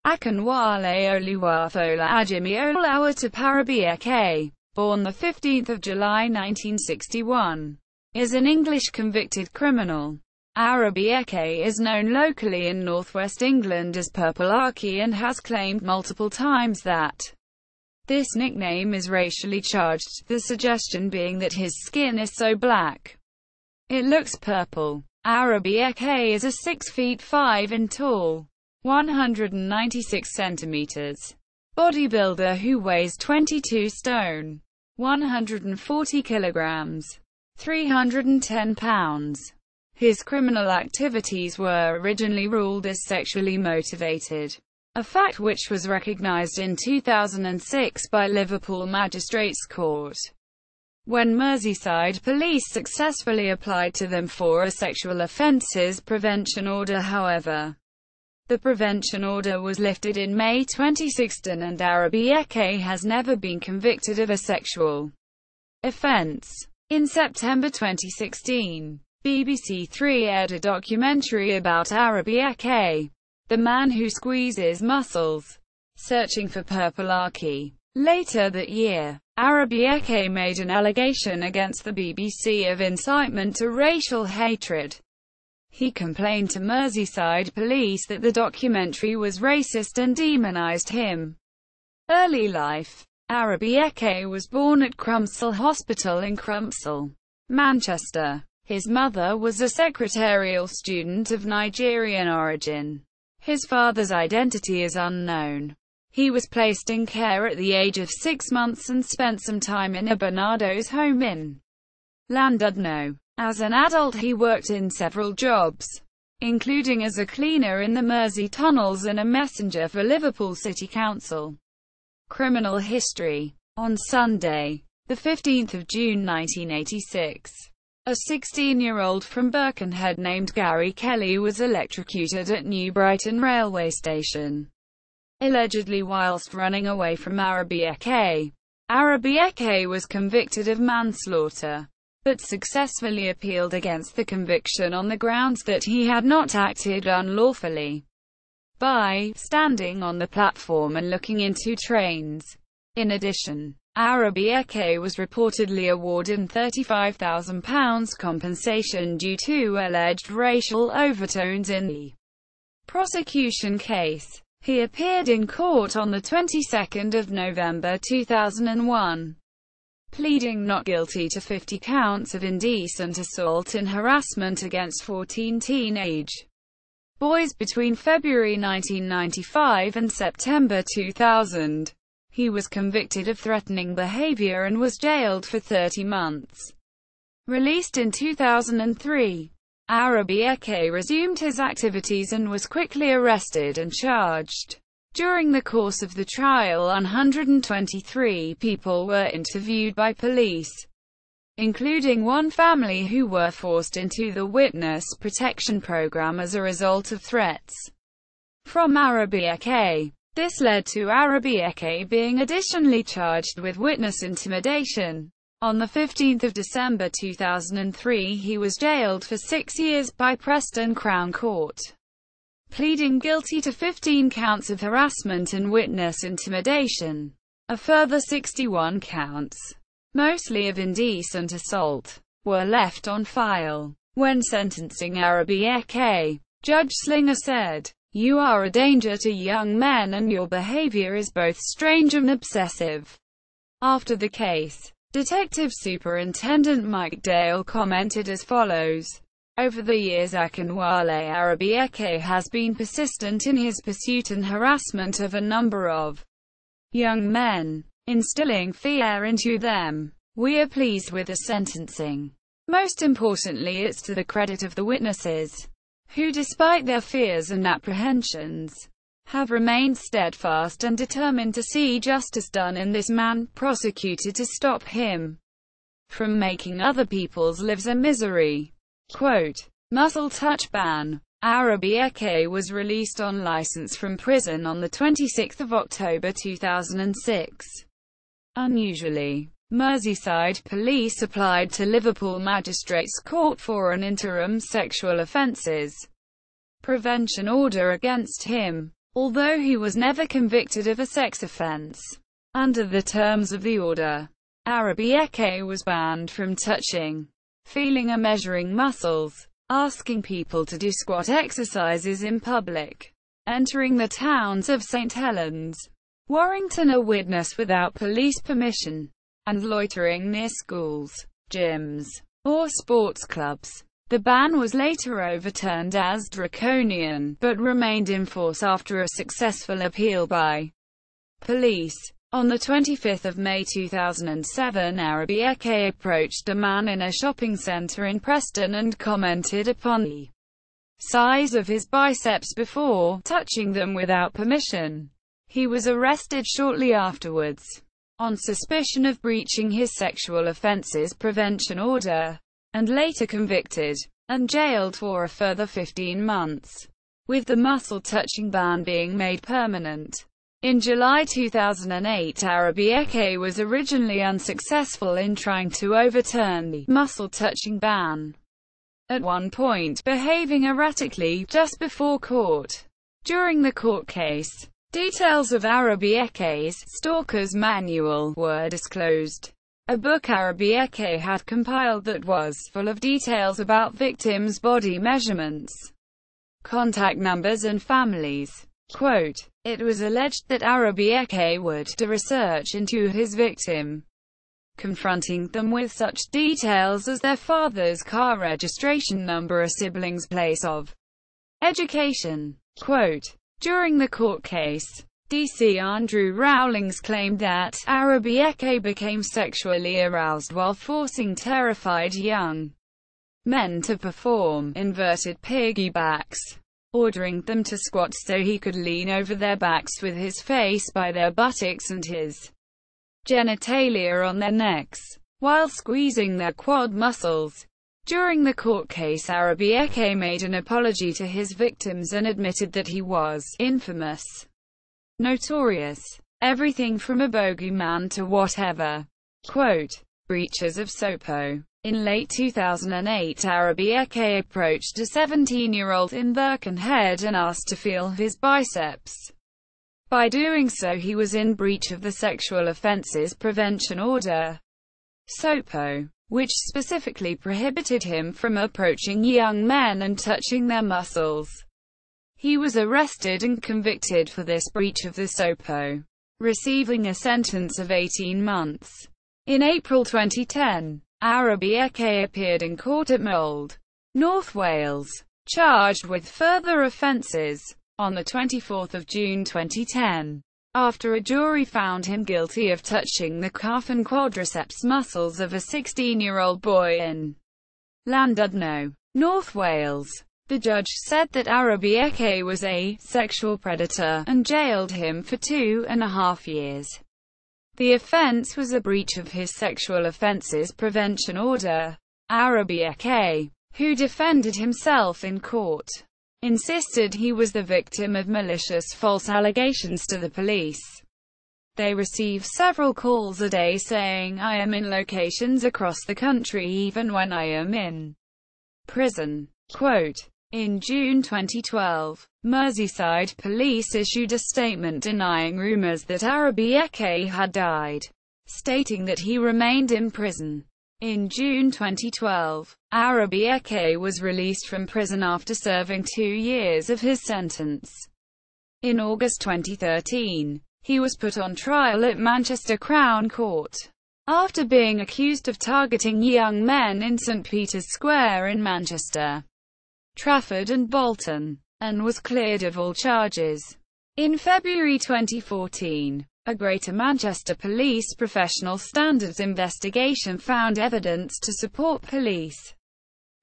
Akinwale Oluwafolajimi Oluwatope Arobieke, born 15 July 1961, is an English convicted criminal. Arobieke is known locally in northwest England as Purple Aki and has claimed multiple times that this nickname is racially charged, the suggestion being that his skin is so black it looks purple. Arobieke is a 6 feet 5 in tall, 196 centimeters bodybuilder who weighs 22 stone, 140 kilograms, 310 pounds. His criminal activities were originally ruled as sexually motivated, a fact which was recognized in 2006 by Liverpool Magistrates Court, when Merseyside Police successfully applied to them for a Sexual Offences Prevention Order. However, the prevention order was lifted in May 2016 and Arobieke has never been convicted of a sexual offence. In September 2016, BBC Three aired a documentary about Arobieke, the man who squeezes muscles, searching for Purple Aki. Later that year, Arobieke made an allegation against the BBC of incitement to racial hatred. He complained to Merseyside Police that the documentary was racist and demonised him. Early life. Arobieke was born at Crumpsall Hospital in Crumpsall, Manchester. His mother was a secretarial student of Nigerian origin. His father's identity is unknown. He was placed in care at the age of 6 months and spent some time in a Barnardo's home in Llandudno. As an adult he worked in several jobs, including as a cleaner in the Mersey tunnels and a messenger for Liverpool City Council. Criminal history. On Sunday, 15 June 1986, a 16-year-old from Birkenhead named Gary Kelly was electrocuted at New Brighton railway station, allegedly whilst running away from Arobieke. Arobieke was convicted of manslaughter, but successfully appealed against the conviction on the grounds that he had not acted unlawfully by standing on the platform and looking into trains. In addition, Arobieke was reportedly awarded £35,000 compensation due to alleged racial overtones in the prosecution case. He appeared in court on the 22nd of November 2001, pleading not guilty to 50 counts of indecent assault and harassment against 14 teenage boys between February 1995 and September 2000. He was convicted of threatening behavior and was jailed for 30 months. Released in 2003, Arobieke resumed his activities and was quickly arrested and charged. During the course of the trial, 123 people were interviewed by police, including one family who were forced into the witness protection program as a result of threats from Arobieke. This led to Arobieke being additionally charged with witness intimidation. On 15 December 2003 he was jailed for 6 years by Preston Crown Court, pleading guilty to 15 counts of harassment and witness intimidation. A further 61 counts, mostly of indecent assault, were left on file. When sentencing Arobieke, Judge Slinger said, "You are a danger to young men and your behavior is both strange and obsessive." After the case, Detective Superintendent Mike Dale commented as follows: "Over the years Akinwale Arobieke has been persistent in his pursuit and harassment of a number of young men, instilling fear into them. We are pleased with the sentencing. Most importantly, it's to the credit of the witnesses, who despite their fears and apprehensions, have remained steadfast and determined to see justice done in this man, prosecuted to stop him from making other people's lives a misery." Quote, Muscle touch ban. Arobieke was released on license from prison on 26 October 2006. Unusually, Merseyside Police applied to Liverpool Magistrates Court for an interim sexual offences prevention order against him. although he was never convicted of a sex offence. Under the terms of the order, Arobieke was banned from touching, feeling or measuring muscles, asking people to do squat exercises in public, entering the towns of St. Helens, Warrington or Widnes without police permission, and loitering near schools, gyms, or sports clubs. The ban was later overturned as draconian, but remained in force after a successful appeal by police. On 25 May 2007, Arobieke approached a man in a shopping centre in Preston and commented upon the size of his biceps before touching them without permission. He was arrested shortly afterwards on suspicion of breaching his Sexual Offences Prevention Order, and later convicted and jailed for a further 15 months, with the muscle-touching ban being made permanent. In July 2008, Arobieke was originally unsuccessful in trying to overturn the muscle-touching ban, at one point behaving erratically just before court. During the court case, details of Arobieke's stalker's manual were disclosed. A book Arobieke had compiled that was full of details about victims' body measurements, contact numbers and families. Quote, "It was alleged that Arobieke would do research into his victim, confronting them with such details as their father's car registration number, a sibling's place of education." Quote, during the court case, DC Andrew Rawlings claimed that Arobieke became sexually aroused while forcing terrified young men to perform inverted piggybacks, ordering them to squat so he could lean over their backs with his face by their buttocks and his genitalia on their necks, while squeezing their quad muscles. During the court case, Arobieke made an apology to his victims and admitted that he was infamous, notorious, everything from a bogeyman to whatever. Quote, breaches of SOPO. In late 2008, Arobieke approached a 17-year-old in Birkenhead and asked to feel his biceps. By doing so, he was in breach of the Sexual Offences Prevention Order, SOPO, which specifically prohibited him from approaching young men and touching their muscles. He was arrested and convicted for this breach of the SOPO, receiving a sentence of 18 months. In April 2010, Arobieke appeared in court at Mold, North Wales, charged with further offences. On 24 June 2010, after a jury found him guilty of touching the calf and quadriceps muscles of a 16-year-old boy in Llandudno, North Wales, the judge said that Arobieke was a sexual predator and jailed him for 2.5 years. The offence was a breach of his Sexual Offences Prevention Order. Arobieke, who defended himself in court, insisted he was the victim of malicious false allegations to the police. They receive several calls a day saying, "I am in locations across the country even when I am in prison." Quote, in June 2012, Merseyside Police issued a statement denying rumours that Arobieke had died, stating that he remained in prison. In June 2012, Arobieke was released from prison after serving 2 years of his sentence. In August 2013, he was put on trial at Manchester Crown Court, after being accused of targeting young men in St Peter's Square in Manchester, Trafford and Bolton, and was cleared of all charges. In February 2014, a Greater Manchester Police Professional Standards investigation found evidence to support police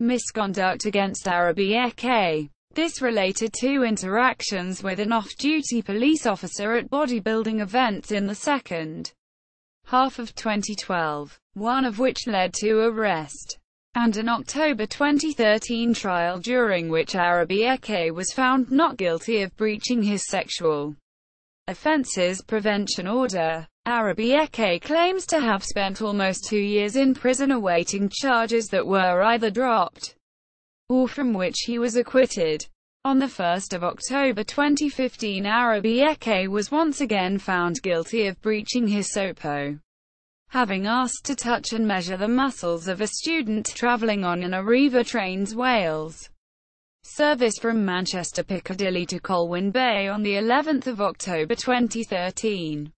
misconduct against Arobieke. This related to interactions with an off-duty police officer at bodybuilding events in the second half of 2012, one of which led to arrest, and an October 2013 trial during which Arobieke was found not guilty of breaching his Sexual Offences Prevention Order. Arobieke claims to have spent almost 2 years in prison awaiting charges that were either dropped or from which he was acquitted. On 1 October 2015, Arobieke was once again found guilty of breaching his SOPO, having asked to touch and measure the muscles of a student travelling on an Arriva Trains Wales service from Manchester Piccadilly to Colwyn Bay on the 11th of October 2013.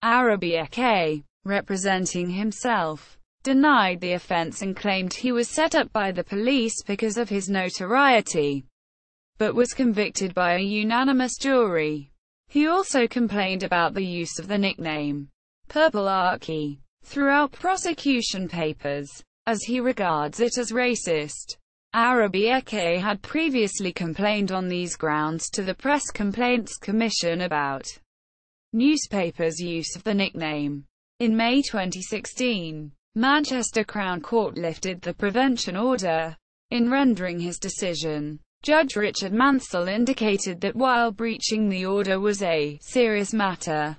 Arobieke, representing himself, denied the offence and claimed he was set up by the police because of his notoriety, but was convicted by a unanimous jury. He also complained about the use of the nickname Purple Aki throughout prosecution papers, as he regards it as racist. Arobieke had previously complained on these grounds to the Press Complaints Commission about newspapers' use of the nickname. In May 2016, Manchester Crown Court lifted the prevention order. In rendering his decision, Judge Richard Mansell indicated that while breaching the order was a serious matter,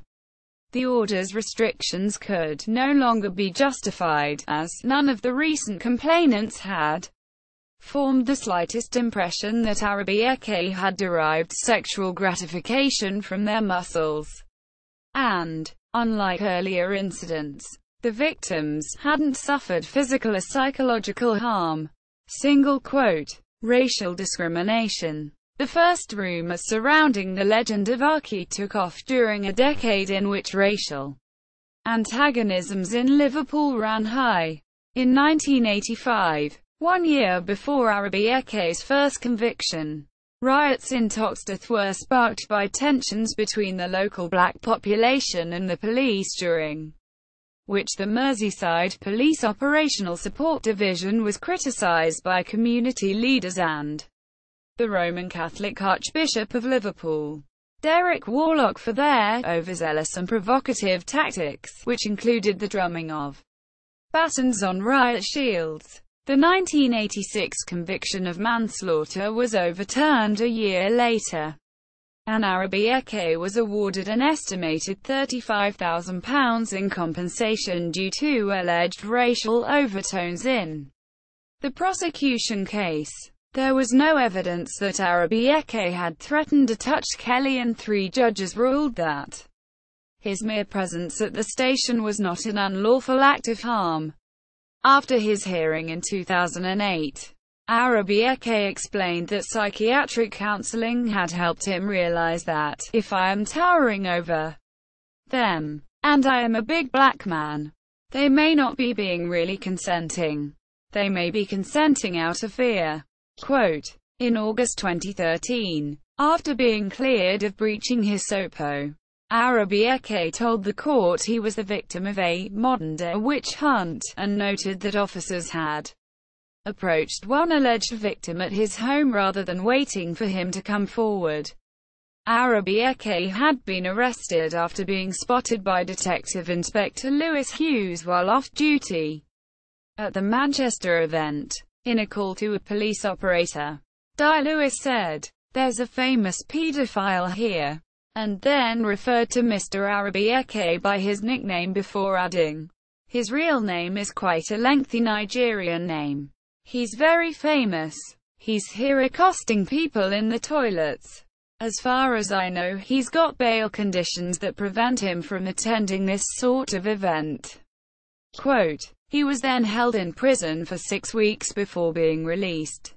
the order's restrictions could no longer be justified, as none of the recent complainants had formed the slightest impression that Arobieke had derived sexual gratification from their muscles, and, unlike earlier incidents, the victims hadn't suffered physical or psychological harm. Single quote. Racial discrimination. The first rumors surrounding the legend of Aki took off during a decade in which racial antagonisms in Liverpool ran high. In 1985, 1 year before Arobieke's first conviction, riots in Toxteth were sparked by tensions between the local black population and the police, during which the Merseyside Police Operational Support Division was criticised by community leaders and the Roman Catholic Archbishop of Liverpool, Derek Warlock, for their overzealous and provocative tactics, which included the drumming of batons on riot shields. The 1986 conviction of manslaughter was overturned a year later, and Arobieke was awarded an estimated £35,000 in compensation due to alleged racial overtones in the prosecution case. There was no evidence that Arobieke had threatened to touch Kelly, and 3 judges ruled that his mere presence at the station was not an unlawful act of harm. After his hearing in 2008, Arobieke explained that psychiatric counseling had helped him realize that, if I am towering over them, and I am a big black man, they may not be being really consenting. They may be consenting out of fear. Quote. In August 2013, after being cleared of breaching his SOPO, Arobieke told the court he was the victim of a modern-day witch hunt, and noted that officers had approached one alleged victim at his home rather than waiting for him to come forward. Arobieke had been arrested after being spotted by Detective Inspector Lewis Hughes while off duty at the Manchester event. In a call to a police operator, Di Lewis said, "There's a famous paedophile here," and then referred to Mr. Arobieke by his nickname before adding, "His real name is quite a lengthy Nigerian name. He's very famous. He's here accosting people in the toilets. As far as I know, he's got bail conditions that prevent him from attending this sort of event." Quote. He was then held in prison for 6 weeks before being released.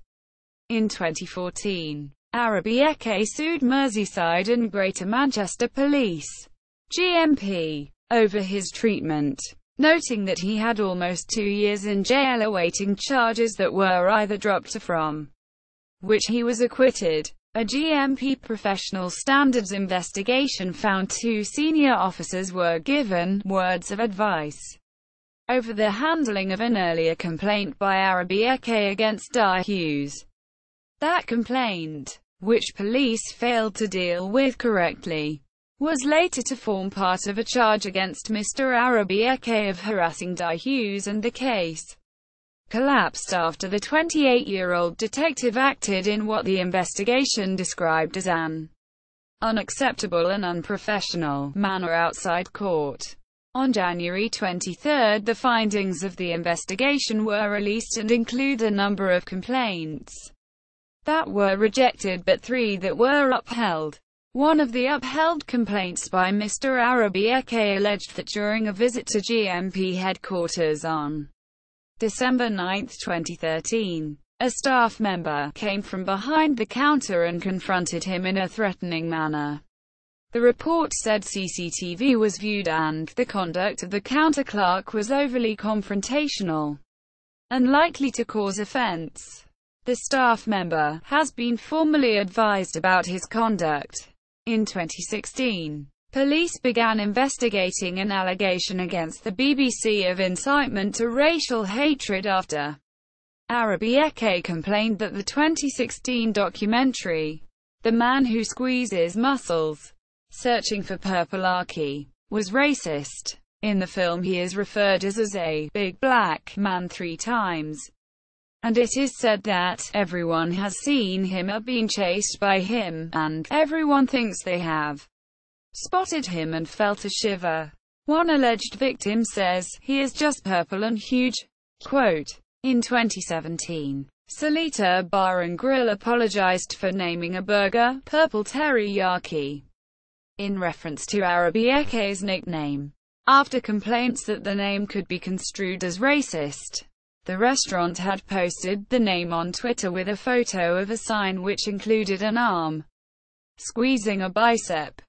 In 2014, Arobieke sued Merseyside and Greater Manchester Police (GMP) over his treatment, noting that he had almost 2 years in jail awaiting charges that were either dropped or from which he was acquitted. A GMP professional standards investigation found 2 senior officers were given words of advice over the handling of an earlier complaint by Arobieke against Di Hughes. That complaint, which police failed to deal with correctly, was later to form part of a charge against Mr. Arobieke of harassing Di Hughes, and the case collapsed after the 28-year-old detective acted in what the investigation described as an unacceptable and unprofessional manner outside court. On January 23, the findings of the investigation were released and include a number of complaints that were rejected but 3 that were upheld. One of the upheld complaints by Mr. Arobieke alleged that during a visit to GMP headquarters on December 9, 2013, a staff member came from behind the counter and confronted him in a threatening manner. The report said CCTV was viewed and the conduct of the counter clerk was overly confrontational and likely to cause offence. The staff member has been formally advised about his conduct. In 2016, police began investigating an allegation against the BBC of incitement to racial hatred after Arobieke complained that the 2016 documentary, The Man Who Squeezes Muscles, Searching for Purple Aki, was racist. In the film he is referred as a big black man 3 times. And it is said that everyone has seen him or been chased by him, and everyone thinks they have spotted him and felt a shiver. One alleged victim says, "He is just purple and huge." Quote, in 2017, Salita Bar and Grill apologized for naming a burger Purple Teriyaki in reference to Arobieke's nickname, after complaints that the name could be construed as racist. The restaurant had posted the name on Twitter with a photo of a sign which included an arm squeezing a bicep.